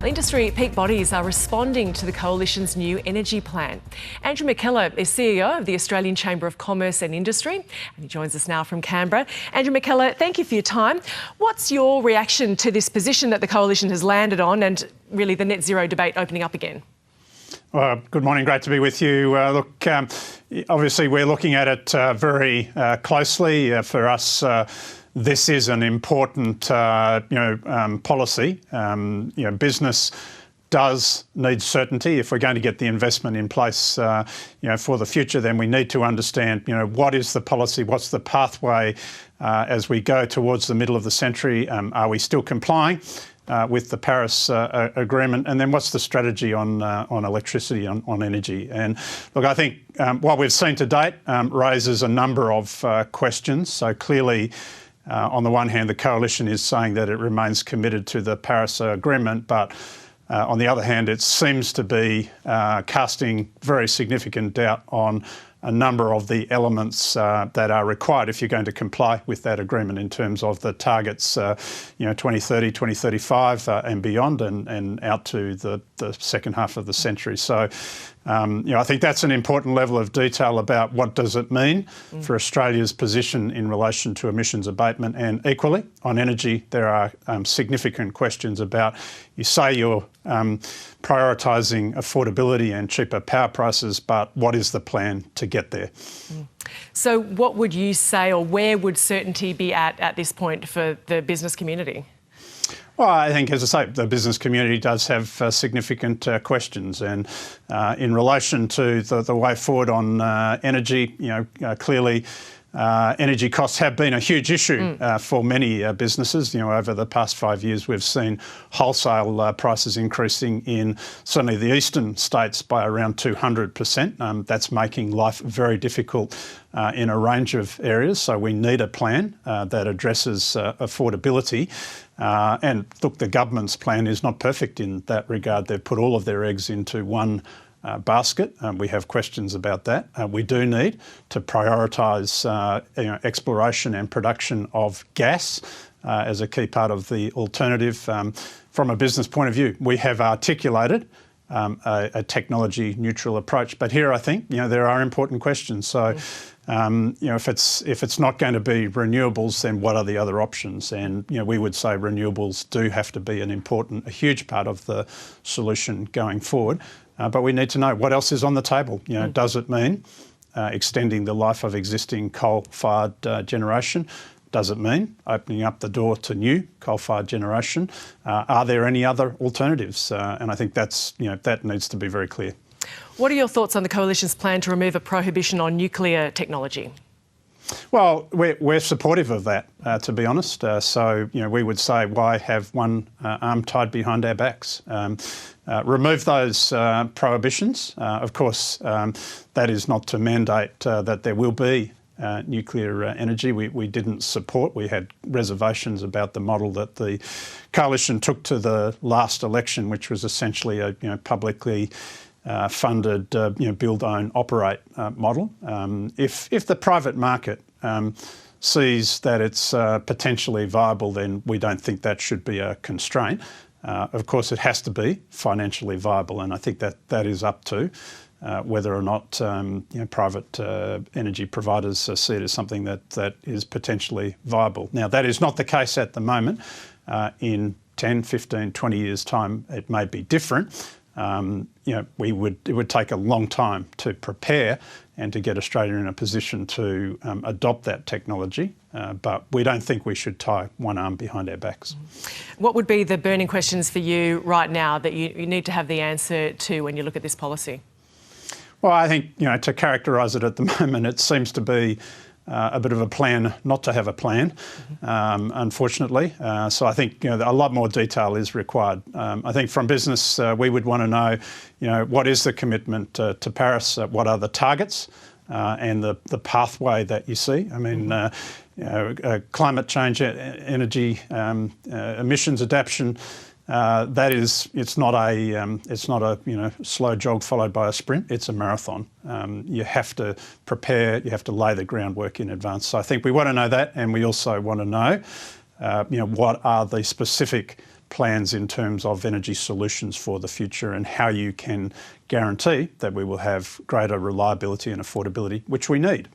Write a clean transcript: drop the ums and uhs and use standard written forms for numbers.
Industry peak bodies are responding to the Coalition's new energy plan. Andrew McKellar is CEO of the Australian Chamber of Commerce and Industry, and he joins us now from Canberra. Andrew McKellar, thank you for your time. What's your reaction to this position that the Coalition has landed on and really the net zero debate opening up again? Well, good morning. Great to be with you. Obviously we're looking at it very closely. For us, this is an important, policy. Business does need certainty. If we're going to get the investment in place, for the future, then we need to understand, what is the policy, what's the pathway as we go towards the middle of the century. Are we still complying with the Paris Agreement, and then what's the strategy on electricity, on energy? And look, I think what we've seen to date raises a number of questions. So clearly, on the one hand, the Coalition is saying that it remains committed to the Paris Agreement, but on the other hand, it seems to be casting very significant doubt on a number of the elements that are required if you're going to comply with that agreement in terms of the targets, 2030, 2035 and beyond, and out to the second half of the century. So, I think that's an important level of detail about what does it mean for Australia's position in relation to emissions abatement. And equally, on energy, there are significant questions about, you say you're prioritising affordability and cheaper power prices, but what is the plan to get there? So what would you say, or where would certainty be at this point for the business community? Well, I think, as I say, the business community does have significant questions, and in relation to the way forward on energy, clearly energy costs have been a huge issue for many businesses. Over the past 5 years, we've seen wholesale prices increasing in certainly the eastern states by around 200%. That's making life very difficult in a range of areas. So we need a plan that addresses affordability. And look, the government's plan is not perfect in that regard. They've put all of their eggs into one basket. We have questions about that. We do need to prioritise exploration and production of gas as a key part of the alternative. From a business point of view, we have articulated a technology neutral approach, but here I think there are important questions. So if it's not going to be renewables, then what are the other options? And we would say renewables do have to be a huge part of the solution going forward. But we need to know what else is on the table. Does it mean extending the life of existing coal-fired generation? Does it mean opening up the door to new coal-fired generation? Are there any other alternatives? And I think that needs to be very clear. What are your thoughts on the Coalition's plan to remove a prohibition on nuclear technology? Well, we're supportive of that, to be honest. So, we would say, why have one arm tied behind our backs? Remove those prohibitions. Of course, that is not to mandate that there will be nuclear energy. We didn't support. We had reservations about the model that the Coalition took to the last election, which was essentially a publicly funded build, own, operate model. If the private market sees that it's potentially viable, then we don't think that should be a constraint. Of course, it has to be financially viable, and I think that is up to whether or not private energy providers see it as something that is potentially viable. Now, that is not the case at the moment. In 10, 15, 20 years' time, it may be different. It would take a long time to prepare and to get Australia in a position to adopt that technology, but we don't think we should tie one arm behind our backs. What would be the burning questions for you right now that you need to have the answer to when you look at this policy? Well, I think, to characterise it at the moment, it seems to be a bit of a plan not to have a plan, unfortunately. So I think a lot more detail is required. I think from business, we would want to know, what is the commitment to Paris? What are the targets and the pathway that you see? I mean, climate change, energy, emissions adaptation. It's not a slow jog followed by a sprint. It's a marathon. You have to prepare. You have to lay the groundwork in advance. So I think we want to know that, and we also want to know, what are the specific plans in terms of energy solutions for the future and how you can guarantee that we will have greater reliability and affordability, which we need.